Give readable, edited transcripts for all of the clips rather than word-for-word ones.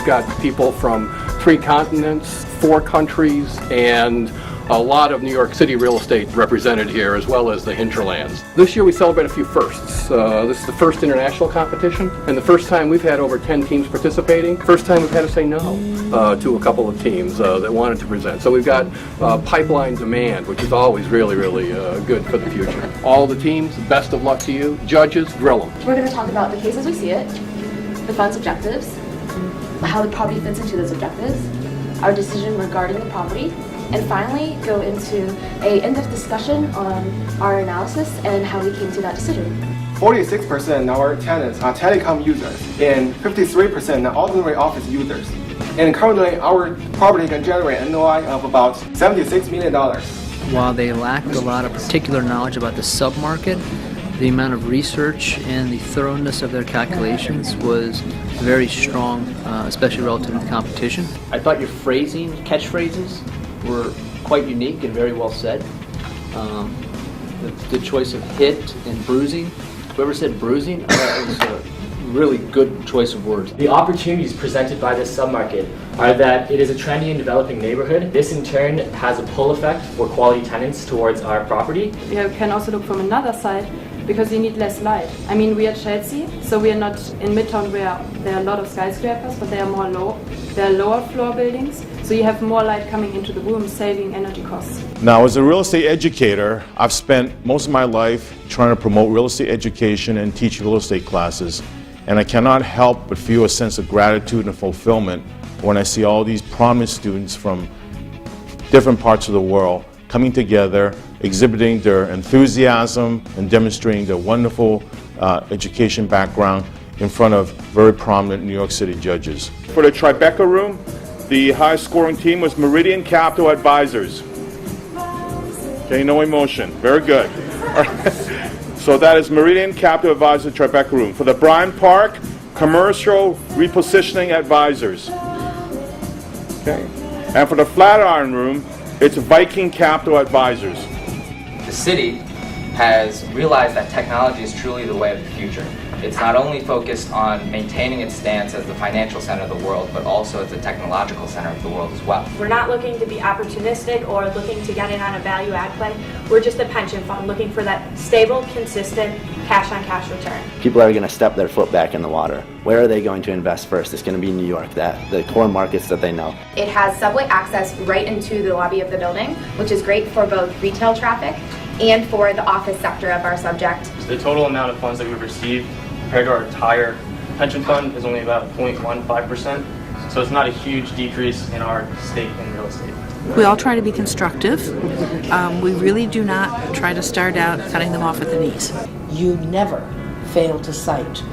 We've got people from 3 continents, 4 countries, and a lot of New York City real estate represented here, as well as the hinterlands. This year we celebrate a few firsts. This is the first international competition, and the first time we've had over 10 teams participating. First time we've had to say no to a couple of teams that wanted to present. So we've got pipeline demand, which is always really, really good for the future. All the teams, best of luck to you. Judges, grill them. We're going to talk about the case as we see it, the fund's objectives, how the property fits into those objectives, our decision regarding the property, and finally go into an in-depth discussion on our analysis and how we came to that decision. 46% of our tenants are telecom users and 53% are ordinary office users. And currently our property can generate an NOI of about $76 million. While they lacked a lot of particular knowledge about the submarket, the amount of research and the thoroughness of their calculations was very strong, especially relative to the competition. I thought your phrasing, catchphrases, were quite unique and very well said. The choice of hit and bruising. Whoever said bruising, it was a really good choice of words. The opportunities presented by this submarket are that it is a trendy and developing neighborhood. This in turn has a pull effect for quality tenants towards our property. You can also look from another side, because you need less light. I mean, we are Chelsea, so we are not in Midtown where there are a lot of skyscrapers, but they are lower floor buildings, so you have more light coming into the room, saving energy costs. Now, as a real estate educator, I've spent most of my life trying to promote real estate education and teach real estate classes, and I cannot help but feel a sense of gratitude and fulfillment when I see all these prominent students from different parts of the world coming together, exhibiting their enthusiasm and demonstrating their wonderful education background in front of very prominent New York City judges. For the Tribeca room, the highest scoring team was Meridian Capital Advisors. Okay, no emotion. Very good. So that is Meridian Capital Advisors Tribeca room. For the Bryant Park, Commercial Repositioning Advisors. Okay. And for the Flatiron room, it's Viking Capital Advisors. The city has realized that technology is truly the way of the future. It's not only focused on maintaining its stance as the financial center of the world, but also as the technological center of the world as well. We're not looking to be opportunistic or looking to get in on a value add play. We're just a pension fund looking for that stable, consistent, cash-on-cash return. People are going to step their foot back in the water. Where are they going to invest first? It's going to be New York, the core markets that they know. It has subway access right into the lobby of the building, which is great for both retail traffic and for the office sector of our subject. The total amount of funds that we've received compared to our entire pension fund is only about 0.15%, so it's not a huge decrease in our stake in real estate. We all try to be constructive. We really do not try to start out cutting them off at the knees. You never fail to cite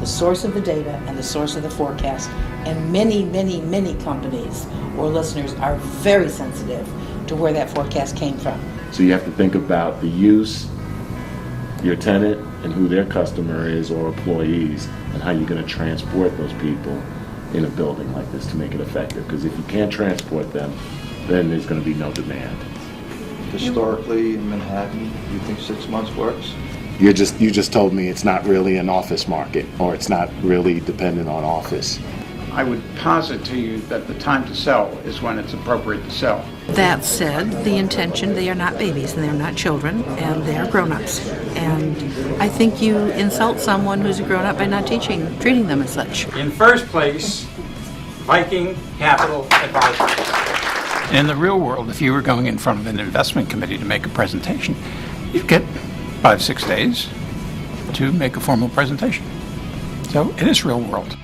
the source of the data and the source of the forecast, and many, many, many companies or listeners are very sensitive to where that forecast came from. So you have to think about the use, your tenant, and who their customer is or employees, and how you're going to transport those people in a building like this to make it effective. Because if you can't transport them, then there's going to be no demand. Historically in Manhattan, you think 6 months works? You just told me it's not really an office market, or it's not really dependent on office. I would posit to you that the time to sell is when it's appropriate to sell. That said, the intention, they are not babies and they're not children, and they are grown-ups. And I think you insult someone who's a grown-up by not treating them as such. In first place, Viking Capital Advisors. In the real world, if you were going in front of an investment committee to make a presentation, you'd get 5-6 days to make a formal presentation. So it is real world.